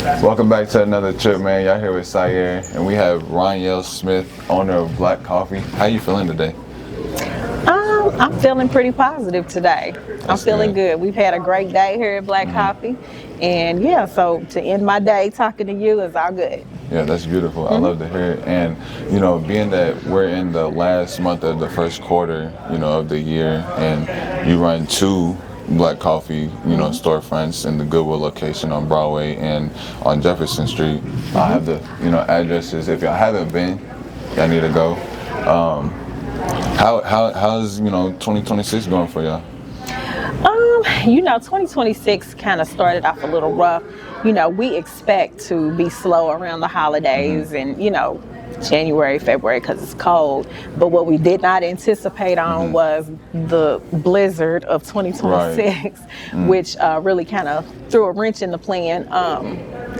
Welcome back to another trip, man. Y'all here with Sire, and we have Ronyale Smith, owner of Blak Koffee. How you feeling today? I'm feeling pretty positive today. I'm feeling good. We've had a great day here at Blak Koffee, and yeah, so to end my day talking to you is all good. Yeah, that's beautiful. I love to hear it. And, you know, being that we're in the last month of the first quarter, you know, of the year, and you run two Blak Koffee, you know, storefronts in the Goodwill location on Broadway and on Jefferson Street. I have the, you know, addresses. If y'all haven't been, y'all need to go. How's, you know, 2026 going for y'all? You know, 2026 kind of started off a little rough. You know, we expect to be slow around the holidays and, you know, January, February, because it's cold. But what we did not anticipate on was the blizzard of 2026, which really kind of threw a wrench in the plan.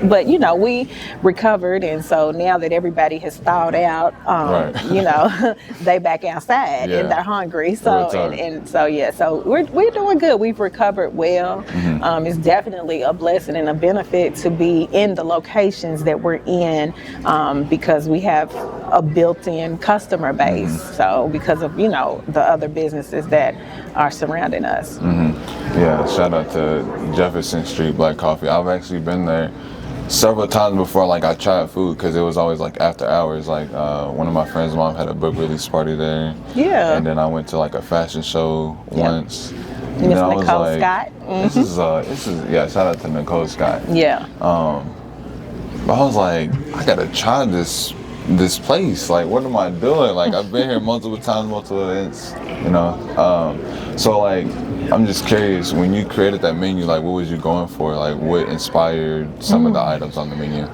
But, you know, we recovered. And so now that everybody has thawed out, you know, they back outside and they're hungry. So, and so, yeah, so we're doing good. We've recovered well. It's definitely a blessing and a benefit to be in the locations that we're in because we have a built-in customer base. So because of, you know, the other businesses that are surrounding us. Yeah, shout out to Jefferson Street Blak Koffee. I've actually been there several times before. Like, I tried food because it was always like after hours. Like one of my friends' mom had a book release party there. Yeah. And then I went to like a fashion show once. Miss Nicole Scott. This is yeah, shout out to Nicole Scott. Yeah. But I was like, I gotta try this place. Like, what am I doing? Like, I've been here multiple times, multiple events, you know. So like, I'm just curious, when you created that menu, like, what was you going for? Like, what inspired some of the items on the menu?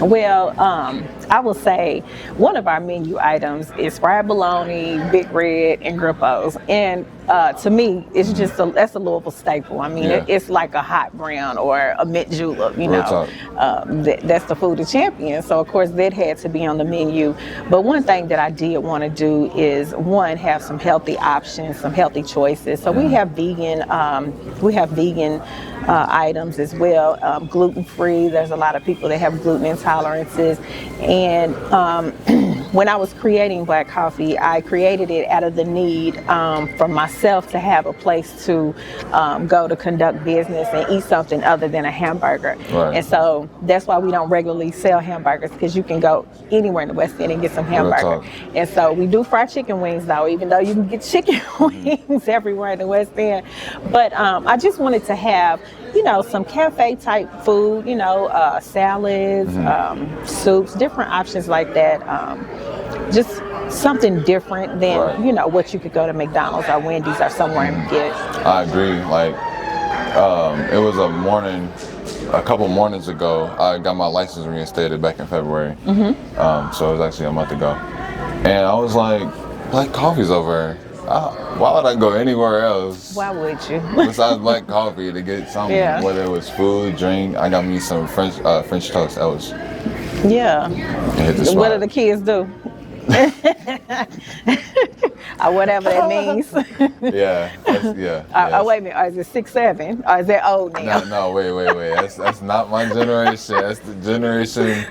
Well, I will say one of our menu items is fried bologna, Big Red, and Grippos. And to me, it's just that's a Louisville staple. I mean, it's like a hot brown or a mint julep, you know. That's the food of champions. So, of course, that had to be on the menu. But one thing that I did want to do is, one, have some healthy options, some healthy choices. So we have vegan items as well, gluten-free. There's a lot of people that have gluten intolerances. And when I was creating Blak Koffee, I created it out of the need for myself to have a place to go to conduct business and eat something other than a hamburger. And so that's why we don't regularly sell hamburgers, because you can go anywhere in the West End and get some hamburger. And so we do fried chicken wings, though, even though you can get chicken wings everywhere in the West End. But I just wanted to have, you know, some cafe type food, you know, salads, soups, different options like that. Just something different than, you know, what you could go to McDonald's or Wendy's or somewhere and get. I agree. Like, it was a couple mornings ago, I got my license reinstated back in February. So it was actually a month ago. And I was like, Blak Koffee's over. Why would I go anywhere else? Why would you? Besides Blak Koffee to get something, whether it was food, drink. I got me some French toast. That was What do the kids do? Whatever that means. Wait a minute. Is it 6, 7? Or is that old now? No, wait. That's not my generation. That's the generation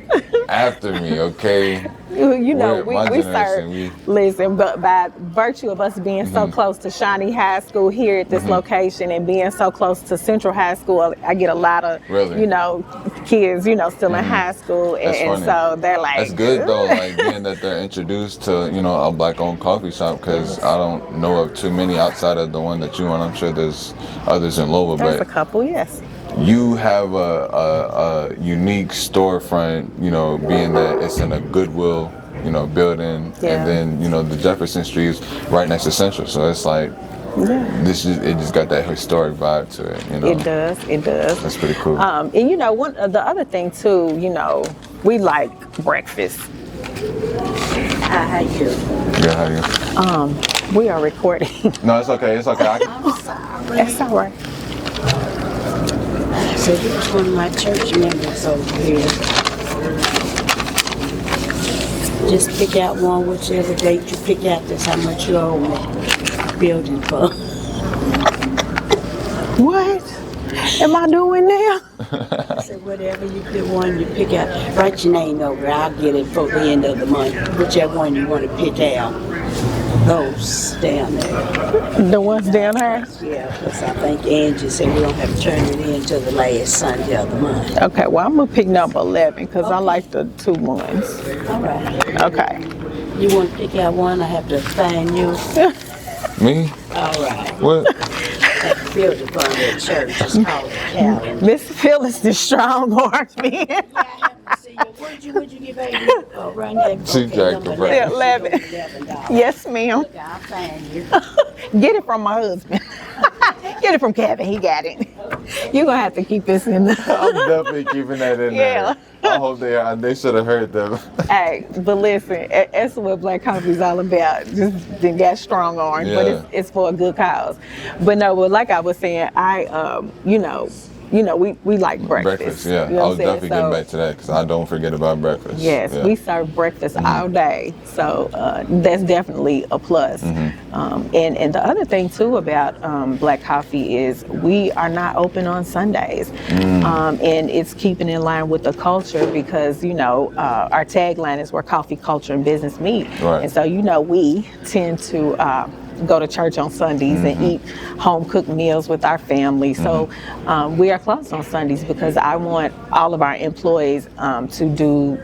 after me, okay? You know, we serve. Listen, but by virtue of us being so close to Shawnee High School here at this location and being so close to Central High School, I get a lot of, you know, kids, you know, still in high school. And so they're like, that's good though, like being that they're introduced to, you know, a Black-owned coffee shop, because I don't know of too many outside of the one that you run. I'm sure there's others in Louisville. There's a couple, yes. You have a unique storefront, you know, being that it's in a Goodwill, you know, building, and then, you know, the Jefferson Street is right next to Central, so it's like, it just got that historic vibe to it, you know. It does. That's pretty cool. And you know, the other thing too, you know, we like breakfast. How are you? Good, how are you? We are recording. No, it's okay. I'm sorry. That's all right. So this is one of my church members over here. Just pick out one, whichever date you pick out, that's how much you owe me building for. What am I doing now? I said, whatever you pick one, you pick out. Write your name over. I'll get it for the end of the month. Whichever one you want to pick out. Those down there. The ones down there? Yeah, because I think Angie said we don't have to turn it in till the last Sunday of the month. Okay, well, I'm going to pick number 11 because I like the 2 ones. All right. Okay. You want to pick out one? I have to find you. Me? All right. What? That building from that church. It's called the Calendar. Miss Phyllis the strong arm man. Yeah, I have to see you. What'd you give baby? Oh, Ronyale. She jacked the price. 11. $11. Yes, ma'am. Look, I'll find you. Get it from my husband. Get it from Kevin. He got it. You're going to have to keep this in the... I'm definitely keeping that in Yeah. there. I hope they should have heard them. Hey, but listen, that's what Blak Koffee is all about. Just they got strong arms, Yeah. but it's for a good cause. But no, but like I was saying, we like breakfast. Breakfast, yeah. You know I what was I'm saying? definitely getting back to that because I don't forget about breakfast. Yes, Yeah. we serve breakfast all day, so that's definitely a plus. And the other thing too about Blak Koffee is we are not open on Sundays, and it's keeping in line with the culture because our tagline is where coffee, culture, and business meet, Right. and so we tend to go to church on Sundays and eat home cooked meals with our family. So we are closed on Sundays because I want all of our employees to do,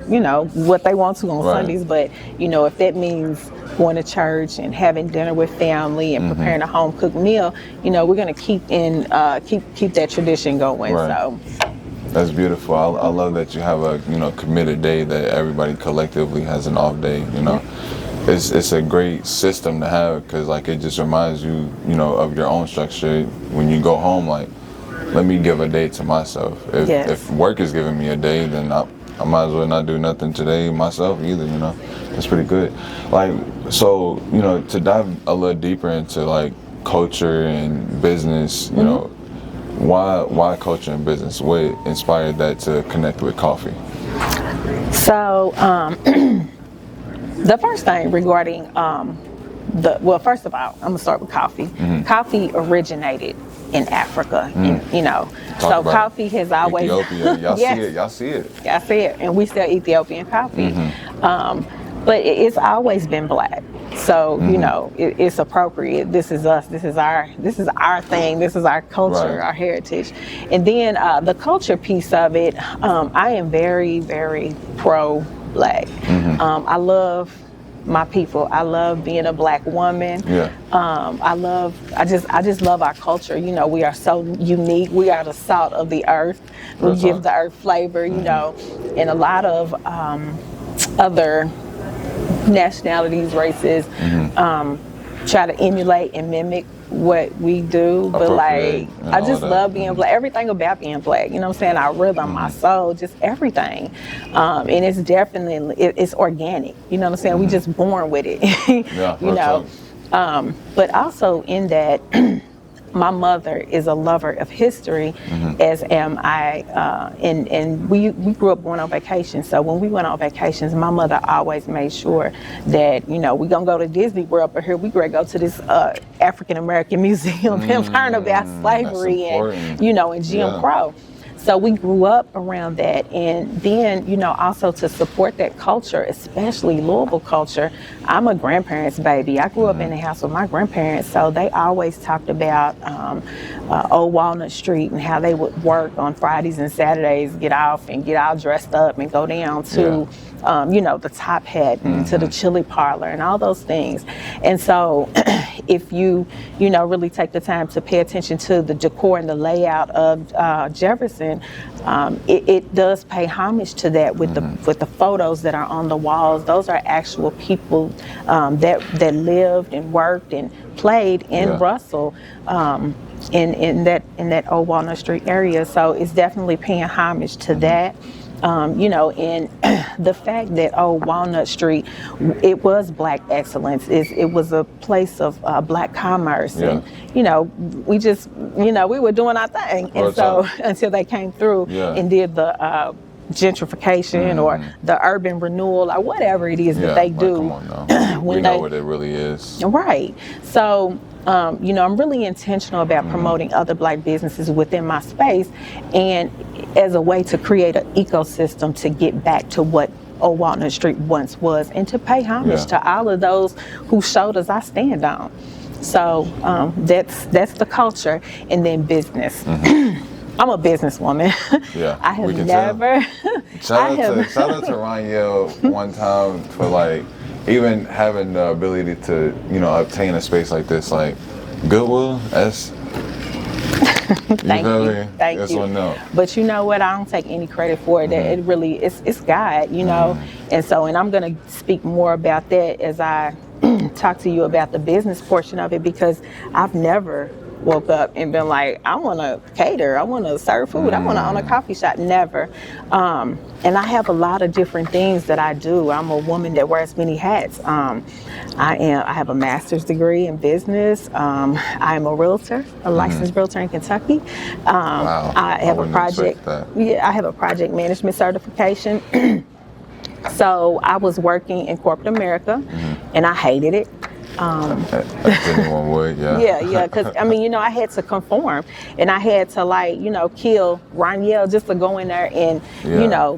what they want to on Right. Sundays. But, if that means going to church and having dinner with family and preparing a home cooked meal, we're going to keep that tradition going. Right. So. That's beautiful. I love that you have a committed day that everybody collectively has an off day. It's a great system to have because it just reminds you of your own structure when you go home. Let me give a day to myself. If work is giving me a day, then I might as well not do nothing today myself either. It's pretty good. So to dive a little deeper into culture and business, why culture and business? What inspired that to connect with coffee? So. The first thing regarding first of all, I'm gonna start with coffee. Coffee originated in Africa, and so coffee has always Ethiopia. Y'all Yes. see it. Y'all see it. I see it, and we sell Ethiopian coffee. But it's always been black, so it's appropriate. This is us. This is our thing. This is our culture, Right. our heritage, and then the culture piece of it. I am very, very pro Black. I love my people. I love being a Black woman. Yeah. I just love our culture. We are so unique. We are the salt of the earth. We That's give right. the earth flavor, and a lot of other nationalities, races, try to emulate and mimic what we do, but Appropriate and I all just that. love being Black. Everything about being Black, you know what I'm saying? Our rhythm, my soul, just everything. And it's definitely it's organic. You know what I'm saying? We just born with it. Yeah, you know. But also in that my mother is a lover of history, as am I, and we grew up going on vacation. So when we went on vacations, my mother always made sure that, we're gonna go to Disney World, but here we gonna go to this African American museum and learn about slavery and, and Jim Crow. So we grew up around that, and then, also to support that culture, especially Louisville culture. I'm a grandparents' baby. I grew up in the house with my grandparents, so they always talked about Old Walnut Street and how they would work on Fridays and Saturdays, get off and get all dressed up and go down to, the Top Hat and to the chili parlor and all those things. And so if you, really take the time to pay attention to the decor and the layout of Jefferson, it does pay homage to that with the photos that are on the walls. Those are actual people that lived and worked and played in Russell, in that Old Walnut Street area. So it's definitely paying homage to that. And the fact that Old Walnut Street, it was Black excellence. It was a place of Black commerce, and we just, we were doing our thing, and so until they came through and did the gentrification or the urban renewal or whatever it is that they do. Come on now. We know what it really is. Right. So, I'm really intentional about promoting other Black businesses within my space, and as a way to create an ecosystem to get back to what Old Walnut Street once was, and to pay homage to all of those whose shoulders I stand on. So that's the culture. And then business. I'm a businesswoman. Yeah, I have we can never. Shout out to Ronyale one time for like even having the ability to obtain a space like this, like Goodwill. That's Thank you. Thank that's you. one note. But you know what? I don't take any credit for it. It really it's God, and I'm gonna speak more about that as I talk to you about the business portion of it, because I've never woke up and been like, I want to cater, I want to serve food, I want to own a coffee shop. Never. And I have a lot of different things that I do. I'm a woman that wears many hats. I have a master's degree in business. I am a realtor, a licensed realtor in Kentucky. Wow. I have a project. I have a project management certification. So I was working in corporate America, and I hated it. As anyone would, yeah. Yeah, because I had to conform, and I had to kill Ronyale just to go in there and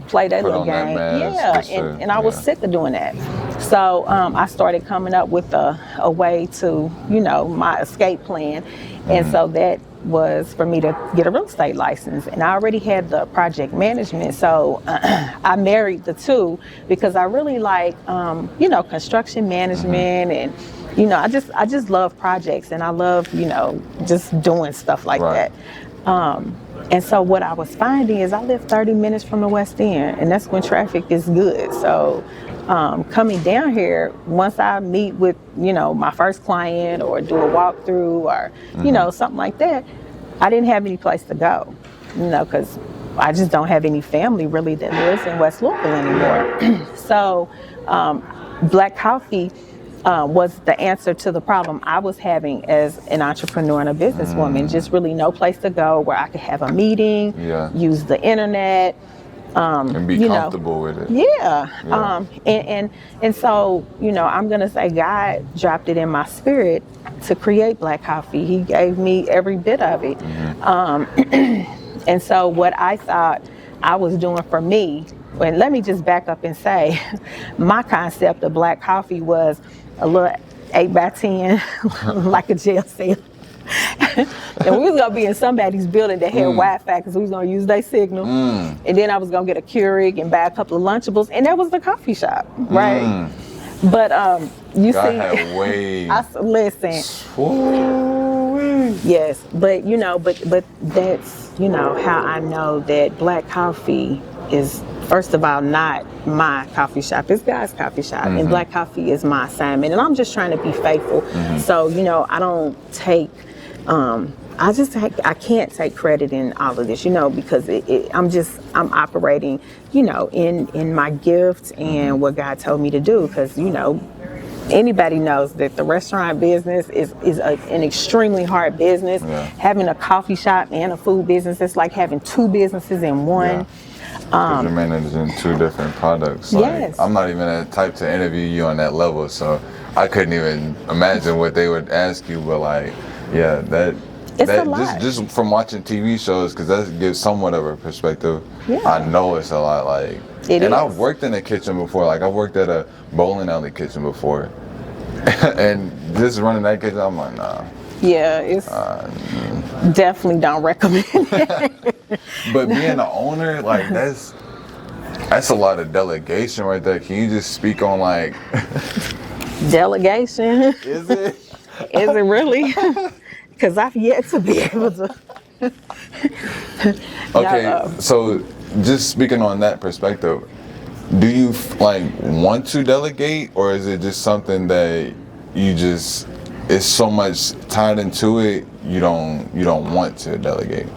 play that little game. And I was sick of doing that. So I started coming up with a way to my escape plan, and so that was for me to get a real estate license, and I already had the project management, so I married the two because I really like construction management, and I just love projects, and I love just doing stuff like that. And so what I was finding is I live 30 minutes from the West End, and that's when traffic is good. So coming down here, once I meet with my first client or do a walkthrough or something like that, I didn't have any place to go, because I just don't have any family really that lives in West Louisville anymore. So Blak Koffee was the answer to the problem I was having as an entrepreneur and a businesswoman. Just really no place to go where I could have a meeting, use the internet, and be comfortable with it. And so I'm gonna say God dropped it in my spirit to create Blak Koffee. He gave me every bit of it. And so what I thought I was doing for me, and let me just back up and say, my concept of Blak Koffee was a little 8x10, like a jail cell. And we was gonna be in somebody's building that had Wi-Fi, because we was gonna use their signal. And then I was gonna get a Keurig and buy a couple of Lunchables, and that was the coffee shop, right? But you God see, had way. listen. Yes, but but that's how I know that Blak Koffee is, first of all, not my coffee shop. It's God's coffee shop, and Blak Koffee is my assignment, and I'm just trying to be faithful. So I don't take. I can't take credit in all of this, because I'm operating, in my gifts and what God told me to do, because anybody knows that the restaurant business is an extremely hard business. Having a coffee shop and a food business, it's like having two businesses in one. Because you're managing two different products. Like, I'm not even that type to interview you on that level, so I couldn't even imagine what they would ask you. But it's a lot. Just from watching TV shows, because that gives somewhat of a perspective. I know it's a lot. I've worked in a kitchen before. Like, I've worked at a bowling alley kitchen before, and just running that kitchen, I'm like, nah. Yeah, it's definitely don't recommend it. But being an owner, that's a lot of delegation right there. Can you just speak on delegation? Is it? Is it really? Because I've yet to be able to. Okay, so just speaking on that perspective, do you want to delegate, or is it just something that you just, it's so much tied into it, you don't want to delegate?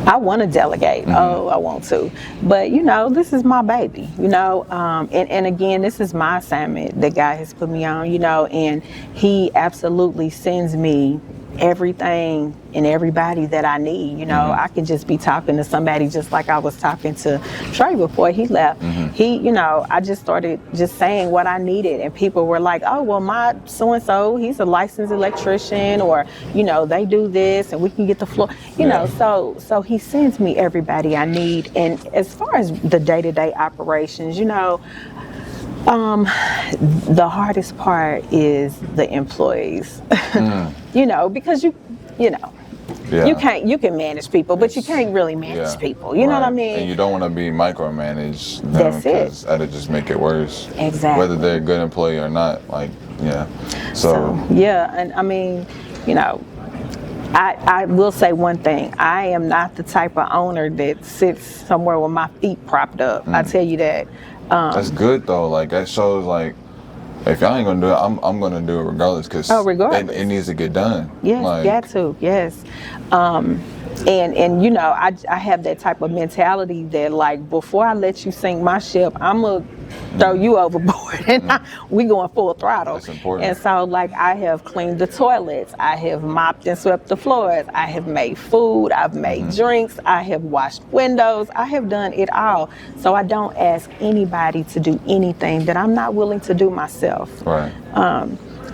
I want to delegate. Oh, I want to. But, this is my baby, and again, this is my assignment that God has put me on, and He absolutely sends me everything and everybody that I need. You know, I can just be talking to somebody just like I was talking to Tryp before he left. He, you know, I just started just saying what I needed, and people were like, oh, well, my so-and-so, he's a licensed electrician, or, you know, they do this and we can get the floor, you know, so he sends me everybody I need. And as far as the day-to-day operations, you know, the hardest part is the employees, you know, because you know, you can manage people, but you can't really manage people. You know what I mean? And you don't want to be micromanaged them, That's it. because that'll just make it worse. Exactly. Whether they're a good employee or not, like, So yeah, and I mean, you know, I will say one thing. I am not the type of owner that sits somewhere with my feet propped up. I tell you that. That's good though. Like, that shows, like, if y'all ain't gonna do it, I'm gonna do it regardless, because it needs to get done. Yes, like, got to. Yes. And you know, I have that type of mentality that, like, before I let you sink my ship, I'm gonna throw you overboard, and we going full throttle. That's important. And so, like, I have cleaned the toilets, I have mopped and swept the floors, I have made food, I've made drinks, I have washed windows, I have done it all. So I don't ask anybody to do anything that I'm not willing to do myself. Right.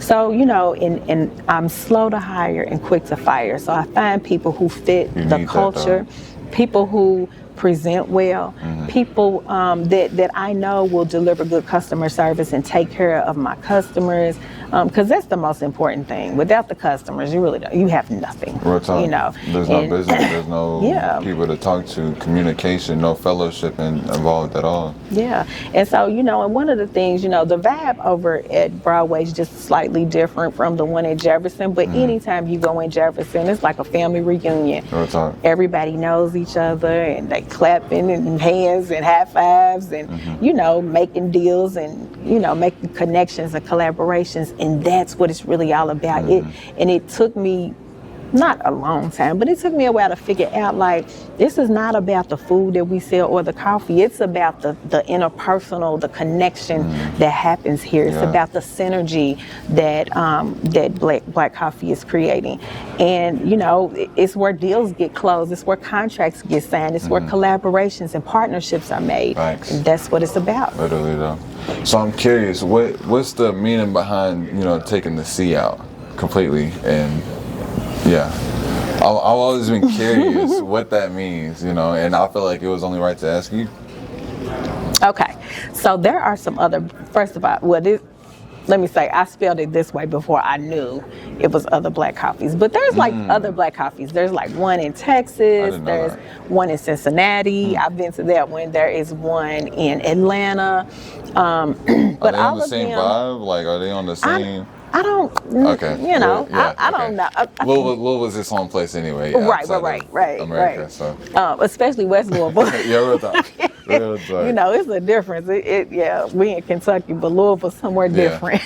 So, you know, and I'm slow to hire and quick to fire. So I find people who fit the culture, people who present well, people that I know will deliver good customer service and take care of my customers, because that's the most important thing. Without the customers, you have nothing. Real talk. You know, there's no business, there's no people to talk to, communication, no fellowship involved at all. Yeah, and so, you know, and one of the things, you know, the vibe over at Broadway is just slightly different from the one at Jefferson, but anytime you go in Jefferson, it's like a family reunion. Real talk. Everybody knows each other, and they clapping and hands and high fives, and you know, making deals, and, you know, making connections and collaborations, and that's what it's really all about. It took me not a long time, but it took me a while to figure out, like, this is not about the food that we sell or the coffee. It's about the interpersonal, the connection that happens here. It's about the synergy that that Blak Koffee is creating. And, you know, it's where deals get closed. It's where contracts get signed. It's where collaborations and partnerships are made. Thanks. And that's what it's about. Literally, though. So I'm curious, what's the meaning behind, you know, taking the C out completely? And I've always been curious what that means, you know, and I feel like it was only right to ask you. Okay, so there are some other, first of all, let me say, I spelled it this way before I knew it was other Blak Koffees, but there's like other Blak Koffees. There's like one in Texas, there's one in Cincinnati, I've been to that one, there is one in Atlanta. But are they on the same them, vibe? Like, are they on the same? I don't, you know, I don't know. Louisville was its own place anyway. Right. America, so. Especially West Louisville. Real talk. Real talk. You know, it's a difference. We in Kentucky, but Louisville's somewhere different.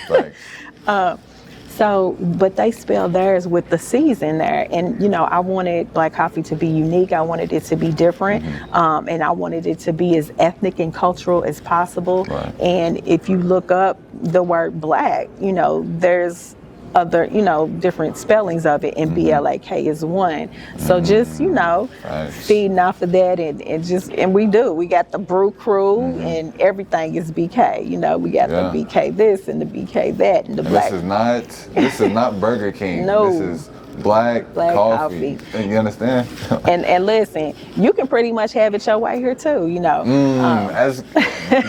So, but they spell theirs with the C's in there. And, you know, I wanted Blak Koffee to be unique. I wanted it to be different. And I wanted it to be as ethnic and cultural as possible. Right. And if you look up the word black, you know, there's other, you know, different spellings of it, and BLAK is one. So just, you know, feeding off of that, and we got the brew crew, and everything is BK. You know, we got the BK this and the BK that, and the Black. This is not Burger King. No. This is Blak Koffee. You understand? and listen, you can pretty much have it your way here too. You know.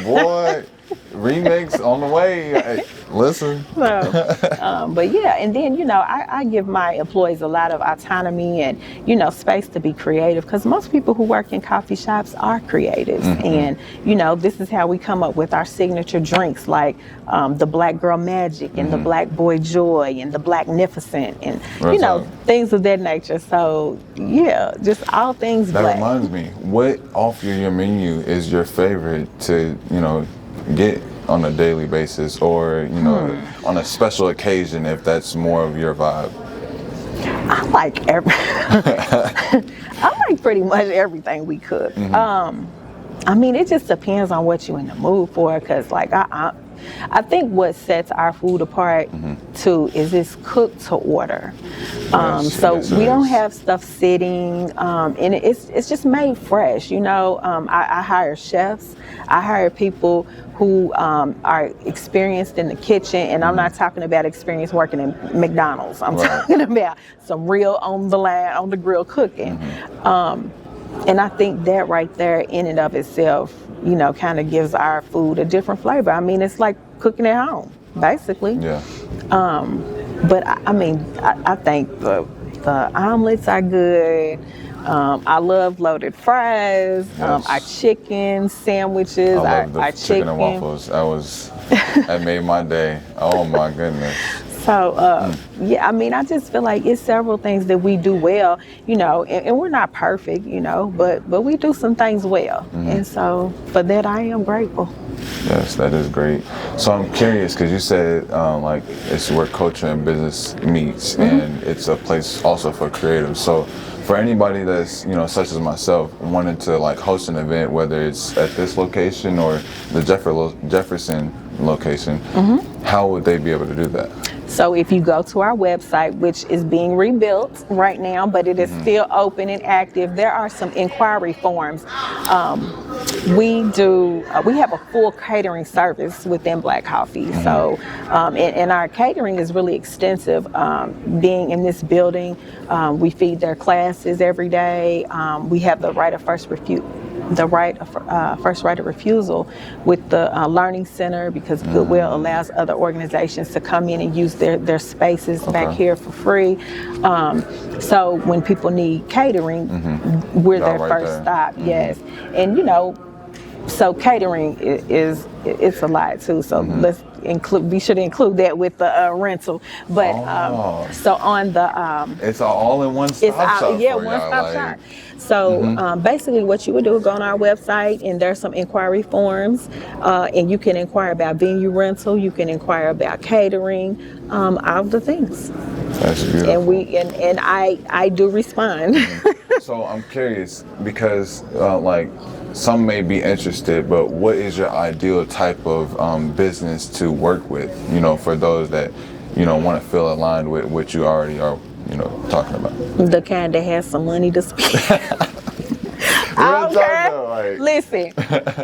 Boy. Remix on the way. Hey, listen. But yeah, and then, you know, I give my employees a lot of autonomy and, you know, space to be creative, because most people who work in coffee shops are creatives. And, you know, this is how we come up with our signature drinks, like the Black Girl Magic and the Black Boy Joy and the Blacknificent, and, you know, things of that nature. So yeah, just all things That Black. reminds me, what off your menu is your favorite to, you know, get on a daily basis, or, you know, on a special occasion, if that's more of your vibe? I like pretty much everything we cook. I mean, it just depends on what you're in the mood for, because, like, I think what sets our food apart too is it's cooked to order. Yes, We it don't is. have stuff sitting, and it's just made fresh. I hire chefs. I hire people who are experienced in the kitchen, and I'm not talking about experience working in McDonald's. I'm Right. talking about some real on the line, on the grill cooking. And I think that right there in and of itself, kind of gives our food a different flavor. I mean, it's like cooking at home, basically. Yeah. But I think the omelets are good. I love loaded fries. Yes. Our chicken sandwiches. I love the our chicken and waffles. That made my day. Oh my goodness. So, I just feel like it's several things that we do well, and we're not perfect, but we do some things well. And so for that, I am grateful. Yes, that is great. So I'm curious because you said it's where culture and business meets, and it's a place also for creatives. So for anybody that's such as myself wanting to host an event, whether it's at this location or the Jefferson location, how would they be able to do that? So if you go to our website, which is being rebuilt right now, but it is still open and active, there are some inquiry forms. We have a full catering service within Blak Koffee. So, and our catering is really extensive. Being in this building, we feed their classes every day. We have the right of first refusal with the Learning Center, because Goodwill allows other organizations to come in and use their spaces back here for free. So when people need catering, we're their Right first there. stop. Yes, and so catering it's a lot too. So let's include. We should include that with the rental. But so on the it's all in one stop shop. yeah, for one y'all, stop shop. So basically what you would do is go on our website, and there's some inquiry forms, and you can inquire about venue rental, you can inquire about catering, all the things. That's beautiful. And I do respond. So I'm curious because some may be interested, but what is your ideal type of business to work with, for those that want to feel aligned with what you already are talking about? The kind that has some money to spend. Real talk Okay. though, Listen,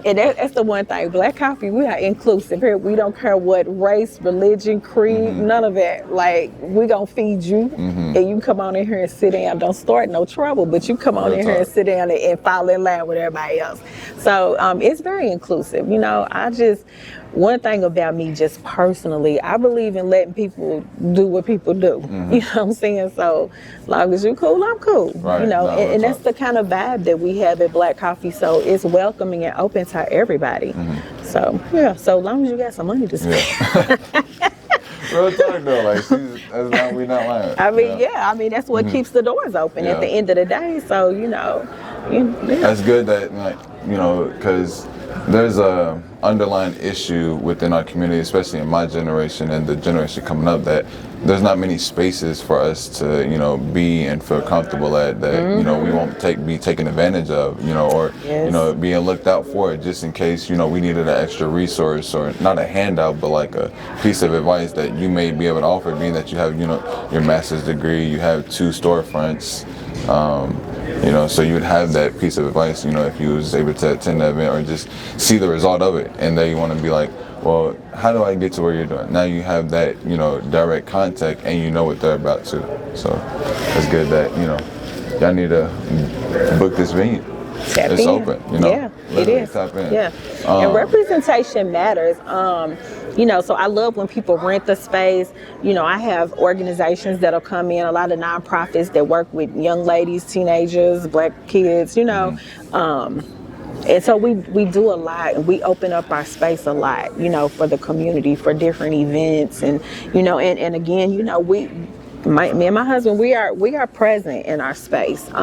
and that's the one thing. Blak Koffee, we are inclusive here. We don't care what race, religion, creed, none of that. We gonna feed you, and you come on in here and sit down. Don't start no trouble, but you come on Real in here and talk. sit down and fall in line with everybody else. So it's very inclusive. One thing about me just personally, I believe in letting people do what people do. You know what I'm saying? So as long as you're cool, I'm cool. Right. And that's the kind of vibe that we have at Blak Koffee. So it's welcoming and open to everybody. So so long as you got some money to spend. Yeah. Real talk though, we're not lying. That's what keeps the doors open at the end of the day. So That's good that because there's a underlying issue within our community, especially in my generation and the generation coming up, that there's not many spaces for us to be and feel comfortable at, that we won't be taken advantage of, or being looked out for, just in case we needed an extra resource, or not a handout, but like a piece of advice that you may be able to offer, being that you have your master's degree, you have 2 storefronts. So you would have that piece of advice, if you was able to attend the event or just see the result of it, and then you want to be like, well, how do I get to where you're doing? Now you have that, direct contact, and you know what they're about to. So it's good that, y'all need to book this venue. Tap it's in. Open, Yeah, it is. Tap in. Yeah, and representation matters. So I love when people rent the space. I have organizations that'll come in, a lot of nonprofits that work with young ladies, teenagers, Black kids, and so we do a lot, and we open up our space a lot, for the community, for different events, and and again, me and my husband, we are present in our space. We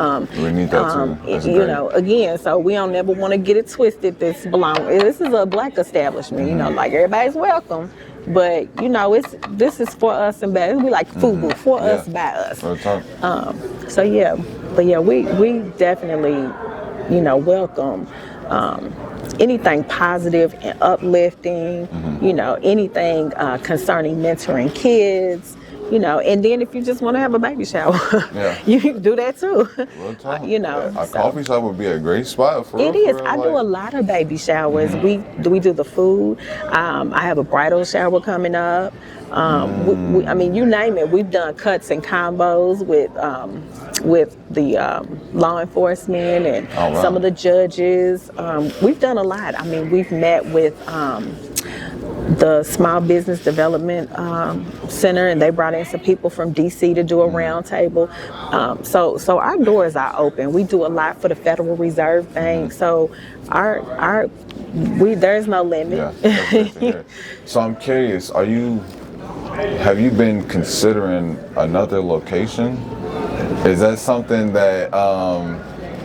need that too. That's great. Again, so we don't never want to get it twisted. This is a Black establishment, everybody's welcome. But this is for us and by. We like FUBU, for us, by us. Real talk. We definitely welcome anything positive and uplifting, anything concerning mentoring kids, and then if you just want to have a baby shower, you can do that too. A coffee shop would be a great spot for it. Real, I do a lot of baby showers. We do the food. I have a bridal shower coming up. I mean, you name it. We've done cuts and combos with the law enforcement and some of the judges. We've done a lot. I mean, we've met with the Small Business Development Center, and they brought in some people from DC to do a round table. So our doors are open. We do a lot for the Federal Reserve Bank. So there's no limit. Yeah, that's good to hear. So I'm curious, have you been considering another location? Is that something that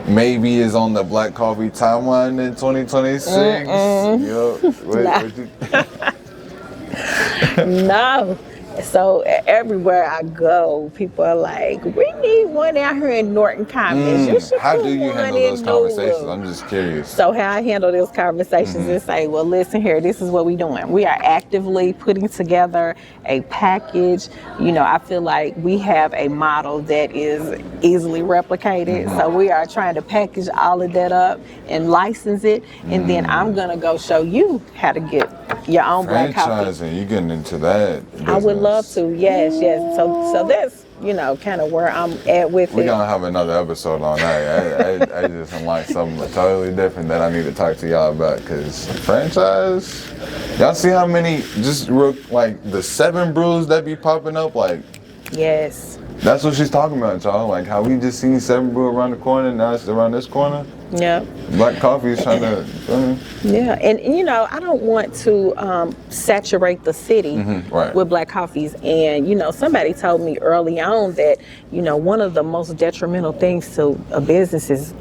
maybe is on the Blak Koffee timeline in 2026? No. So everywhere I go, people are like, we need one out here in Norton Commons. You should How put do you one handle in those conversations? Louisville. I'm just curious. So how I handle those conversations is say, well, listen here, this is what we're doing. We are actively putting together a package. I feel like we have a model that is easily replicated. So we are trying to package all of that up and license it. And then I'm going to go show you how to get your own Blak Koffee. Franchising, you getting into that business. I would love to, yes. So that's, kind of where I'm at with it. We're going to have another episode on that. I just unlocked something totally different that I need to talk to y'all about, because franchise, y'all see how many, the 7 brews that be popping up, yes. That's what she's talking about, y'all. Like how we just seen 7 brew around the corner, now it's around this corner. Yeah. Blak Koffee is trying to. Yeah, and I don't want to saturate the city with Blak Koffies. And somebody told me early on that one of the most detrimental things to a business is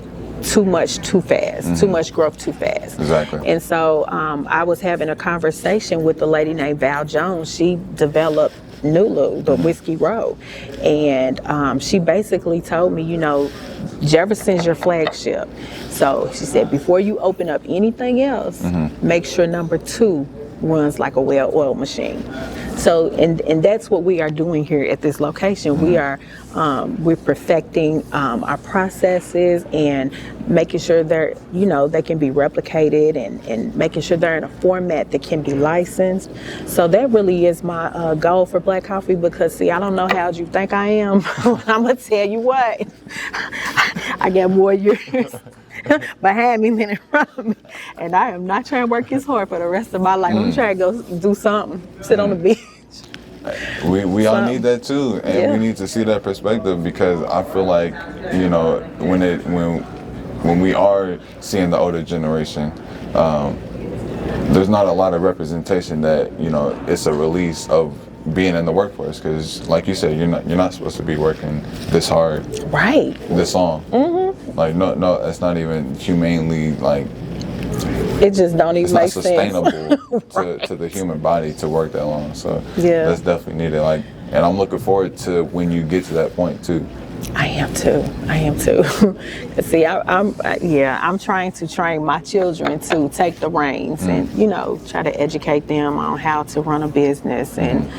too much too fast, too much growth too fast. Exactly. And so I was having a conversation with a lady named Val Jones. She developed Nulu, the Whiskey Road, and she basically told me, Jefferson's your flagship. So she said, before you open up anything else, make sure number 2 runs like a well-oiled machine. So, and that's what we are doing here at this location. We're perfecting our processes and making sure they're, they can be replicated and making sure they're in a format that can be licensed. So that really is my goal for Blak Koffee, because see, I don't know how you think I am. I'm gonna tell you what, I got more years behind me than in front of me, and I am not trying to work this hard for the rest of my life. I'm trying to go do something, sit on the beach. We all need that too, and we need to see that perspective, because I feel like when we are seeing the older generation, there's not a lot of representation that it's a release of being in the workforce, because like you said, you're not supposed to be working this hard, right, this long. Like no, it's not even humanely, like it just don't even make sense. It's not sustainable to the human body to work that long. So that's definitely needed. And I'm looking forward to when you get to that point too. I am too. See, I'm trying to train my children to take the reins and try to educate them on how to run a business, and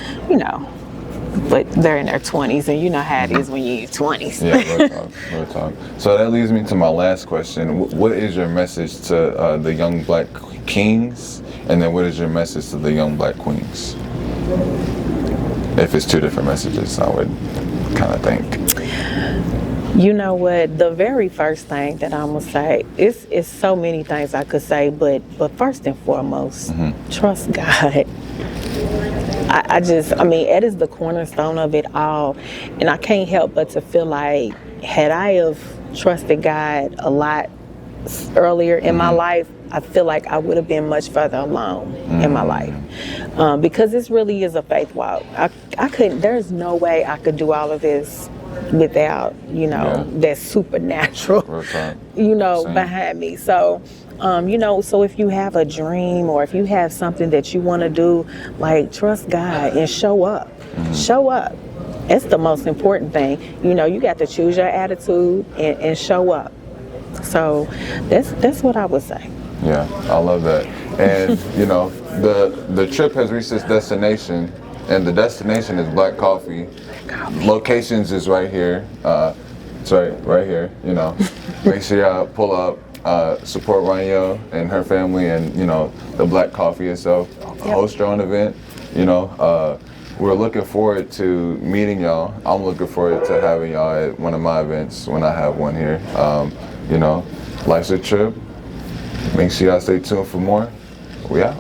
but they're in their 20s, and you know how it is when you're in your 20s. Yeah, real talk. So that leads me to my last question. What is your message to the young Black kings, and then what is your message to the young Black queens? If it's 2 different messages, I would kind of think. You know what? The very first thing that I'm gonna say is so many things I could say, but first and foremost, trust God. I mean, Ed is the cornerstone of it all, and I can't help but to feel like, had I have trusted God a lot earlier in my life, I feel like I would have been much further along in my life, because this really is a faith walk. I couldn't. There's no way I could do all of this without that supernatural, behind me. So. So if you have a dream, or if you have something that you want to do, trust God and show up. Show up. That's the most important thing. You got to choose your attitude and show up. So that's what I would say. Yeah, I love that. And you know, the trip has reached its destination, and the destination is Blak Koffee. Locations is right here. It's right here. You know, make sure y'all pull up, support Ronyale and her family, and you know the Blak Koffee itself. Host your own event. You know, we're looking forward to meeting y'all. I'm looking forward to having y'all at one of my events when I have one here. You know, life's a trip. Make sure y'all stay tuned for more. We out.